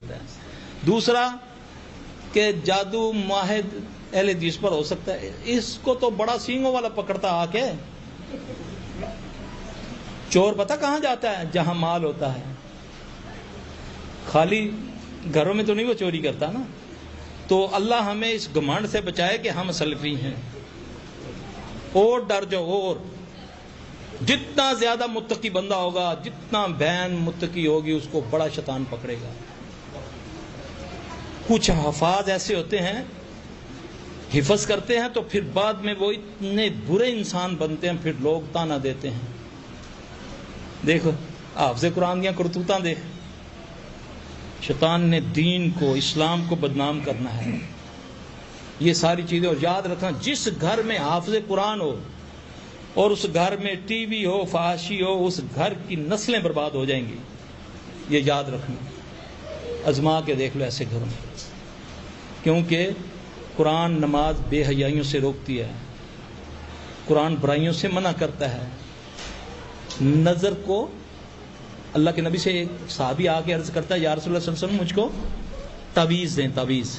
دوسرا کہ جادو ماہد اہل حدیث پر ہو سکتا ہے، اس کو تو بڑا سینگوں والا پکڑتا آ کے۔ چور پتہ کہاں جاتا ہے؟ جہاں مال ہوتا ہے، خالی گھروں میں تو نہیں وہ چوری کرتا نا۔ تو اللہ ہمیں اس گھمنڈ سے بچائے کہ ہم سلفی ہیں۔ اور ڈر جاؤ، اور جتنا زیادہ متقی بندہ ہوگا، جتنا بہن متقی ہوگی، اس کو بڑا شیطان پکڑے گا۔ کچھ حفاظ ایسے ہوتے ہیں، حفظ کرتے ہیں تو پھر بعد میں وہ اتنے برے انسان بنتے ہیں، پھر لوگ تانا دیتے ہیں۔ دیکھو حافظ قرآن دیا کرتوتاں دیکھ، شیطان نے دین کو، اسلام کو بدنام کرنا ہے، یہ ساری چیزیں۔ اور یاد رکھنا، جس گھر میں حافظ قرآن ہو اور اس گھر میں ٹی وی ہو، فحاشی ہو، اس گھر کی نسلیں برباد ہو جائیں گی، یہ یاد رکھنا۔ آزما کے دیکھ لو ایسے گھروں میں، کیونکہ قرآن نماز بے حیائیوں سے روکتی ہے، قرآن برائیوں سے منع کرتا ہے۔ نظر کو، اللہ کے نبی سے ایک صحابی آ کے عرض کرتا ہے، یا رسول اللہ صلی اللہ علیہ وسلم مجھ کو تعویذ دیں، تعویذ۔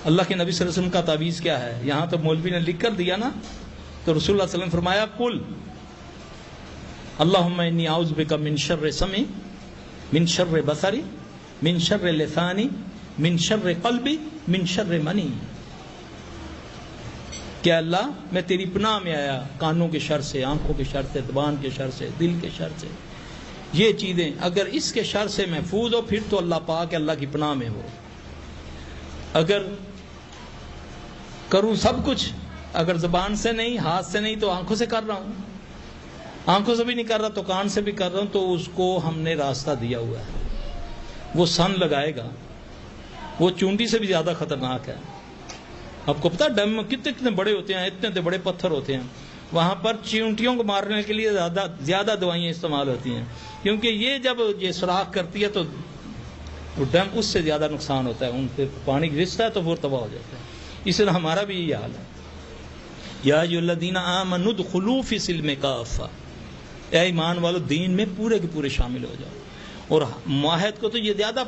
اللہ کے نبی صلی اللہ علیہ وسلم کا تعویذ کیا ہے؟ یہاں تو مولوی نے لکھ کر دیا نا، تو رسول اللہ صلی اللہ علیہ وسلم فرمایا، قل اللہم انی اعوذ بک من شر سمعی، من شر بصری، من شر لسانی، من شر قلبی، من شر منی۔ کہ اللہ میں تیری پناہ میں آیا کانوں کے شر سے، آنکھوں کے شر سے، زبان کے شر سے، دل کے شر سے۔ یہ چیزیں اگر اس کے شر سے محفوظ ہو، پھر تو اللہ پاک اللہ کی پناہ میں ہو۔ اگر کروں سب کچھ، اگر زبان سے نہیں، ہاتھ سے نہیں، تو آنکھوں سے کر رہا ہوں، آنکھوں سے بھی نہیں کر رہا تو کان سے بھی کر رہا ہوں، تو اس کو ہم نے راستہ دیا ہوا ہے۔ وہ سن لگائے گا، وہ چونٹی سے بھی زیادہ خطرناک ہے۔ آپ کو پتا ڈیم کتنے بڑے ہوتے ہیں، اتنے بڑے پتھر ہوتے ہیں، وہاں پر چیونٹیوں کو مارنے کے لیے زیادہ دوائیں استعمال ہوتی ہیں، کیونکہ یہ جب یہ سوراخ کرتی ہے تو ڈیم اس سے زیادہ نقصان ہوتا ہے، ان پہ پانی گرستا ہے تو وہ تباہ ہو جاتا ہے۔ اس طرح ہمارا بھی یہ حال ہے۔ یا ایھا الذین آمنوا ادخلوا فی السلم کافۃ، اے ایمان والو دین میں پورے کے پورے شامل ہو جاؤ۔ اور معاہد کو تو یہ زیادہ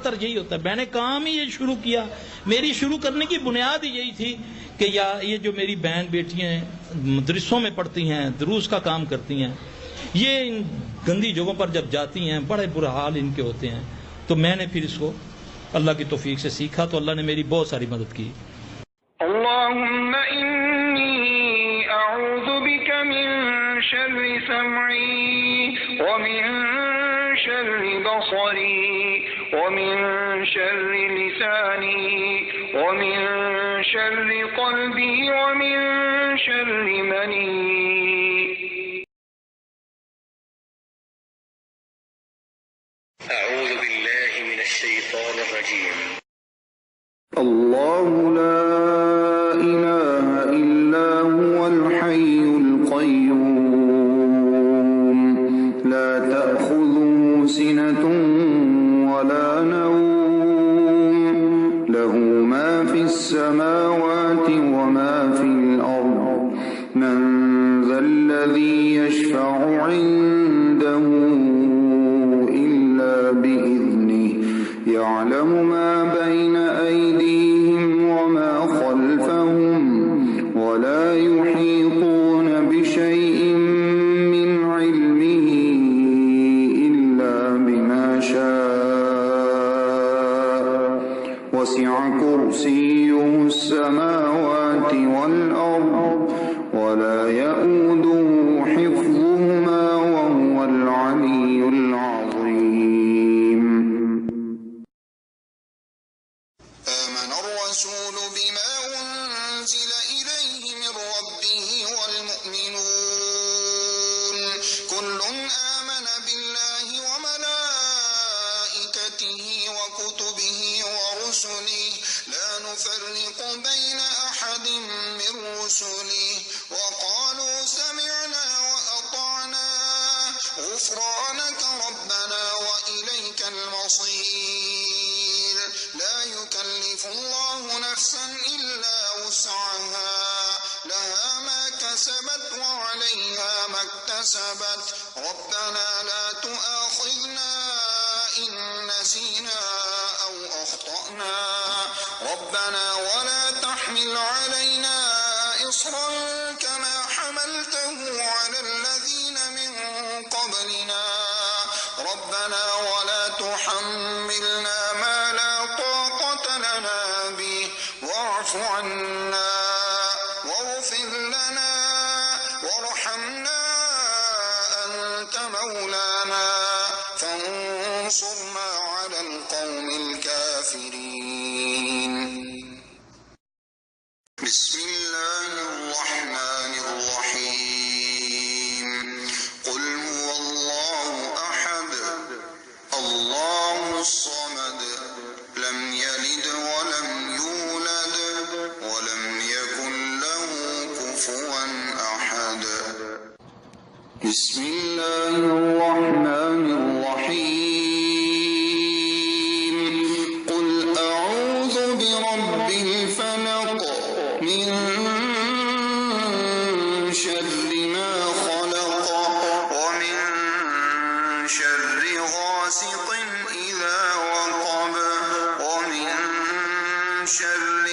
تر یہی ہوتا ہے، میں نے کام ہی یہ شروع کیا، میری شروع کرنے کی بنیاد ہی یہی تھی کہ یا یہ جو میری بہن بیٹیاں ہیں مدرسوں میں پڑھتی ہیں، دروس کا کام کرتی ہیں، یہ ان گندی جگہوں پر جب جاتی ہیں بڑے برا حال ان کے ہوتے ہیں، تو میں نے پھر اس کو اللہ کی توفیق سے سیکھا، تو اللہ نے میری بہت ساری مدد کی۔ اللہم انی اعوذ بک من شر سمعی ومن شر بصری ومن شر لسانی ومن شر قلبی ومن شر منی۔ اعوذ باللہ من الشیطان الرجیم۔ اللہ لا الہ الا هو الحی القیوم لا تأخذه سنة ولا نوم له ما في السماوات وما في الأرض من ذا الذي يشفع عنده إلا بإذنه يعلم ما بين أيديهم وما خلفهم ولا يحيطون بشيء من علمه إلا بما شاء وسع كرسيه السماوات والأرض ولا يؤوده حفظهما وهو العلي العظيم۔ آمن الرسول بما أنزل إليه من ربه والمؤمنون كل آمن بالله وملائكته وكتبه ورسله لا نفرق بين أحد من رسله وقالوا سمعنا وأطعنا غفرانك ربنا وإليك المصير۔ لا يكلف الله نفسا إلا وسعها لها ما كسبت وعليها ما اكتسبت ربنا لا تؤاخذنا إن نسينا أسرفنا ربنا ولا تحمل علينا إصرا كما حملته على الذين من قبلنا ربنا ولا تحملنا ما لا طاقة لنا به واعف عنا واغفر لنا وارحمنا أنت مولانا فانصرنا على القوم الكافرين. بسم الله الرحمن الرحيم. قل هو الله أحد الله الصمد لم يلد ولم يولد ولم يكن له كفوا أحد. بسم الله الرحمن الرحيم. قل أعوذ برب الفلق من شر ما خلق ومن شر غاسق إذا وقب ومن شر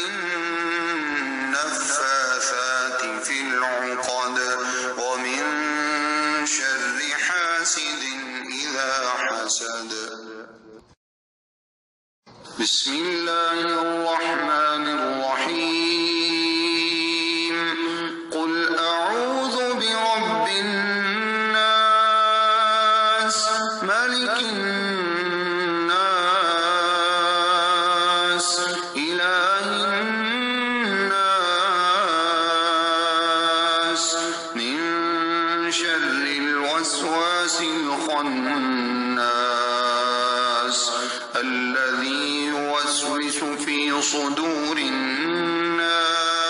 النفاثات في العقد ومن شر حاسد إذا حسد. بسم الله الرحمن الرحيم. قل أعوذ برب الناس ملك الناس إله الناس من شر الوسواس الخناس الذي يوسوس في صدور الناس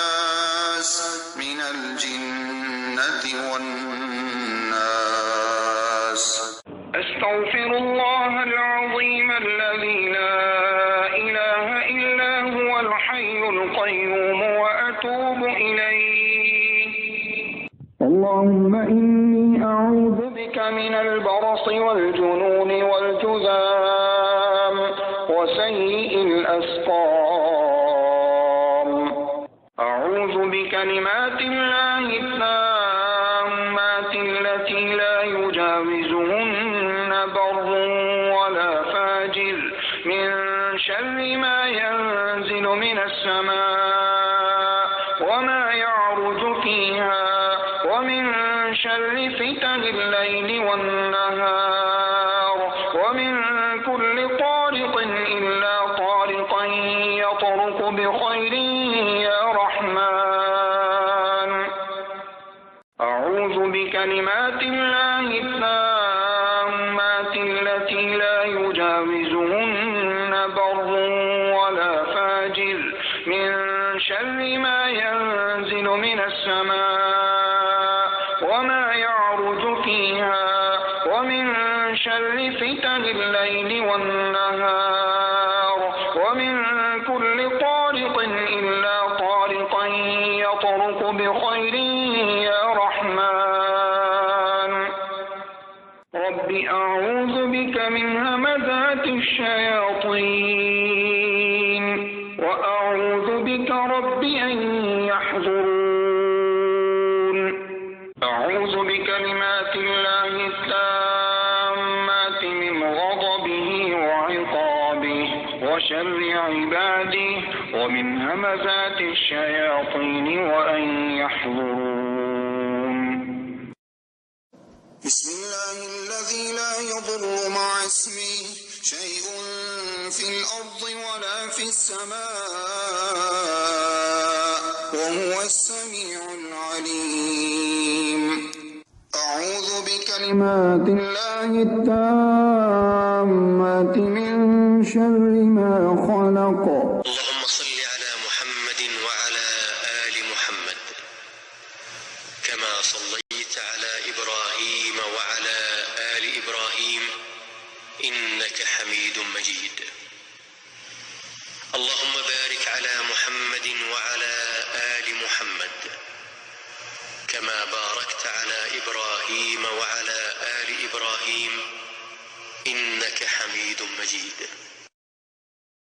من الجنة والناس. أستغفر الله العظيم الذي لا إله إلا هو الحي القيوم وأتوب إليه. اللهم إني أعوذ بك من البرص والجنون والجذام وسيء الأسقام. أعوذ بكلمات الله التامات التي لا يجاوزهن بر ولا فاجر من شر ما ينزل من السماء وما يعرج فيها ومن شر فتن الليل والنهار ومن كل طارق إلا طارقا يطرق بخير يا رحمن. أعوذ بكلمات الله التامات التي لا يجاوزهن بر ولا فاجر من شر ما ينزل من السماء وما يعرج فيها ومن شر فتن الليل والنهار ومن كل طارق إلا طارقا يطرق بخير يا رحمن. رب أعوذ بك من همزات الشياطين وأعوذ بك رب أن يحضرون. أعوذ بكلمات الله التامات من غضبه وعقابه وشر عباده ومن همزات الشياطين وأن يحضرون. بسم الله الذي لا يضر مع اسمه شيء في الأرض ولا في السماء وهو السميع العليم. أعوذ بكلمات الله التامات من شر ما خلق. اللهم صل على محمد وعلى آل محمد كما صليت على إبراهيم وعلى آل إبراهيم إنك حميد مجيد. اللهم بارك على محمد وعلى آل محمد كما باركت على إبراهيم وعلى آل إبراهيم إنك حميد مجيد.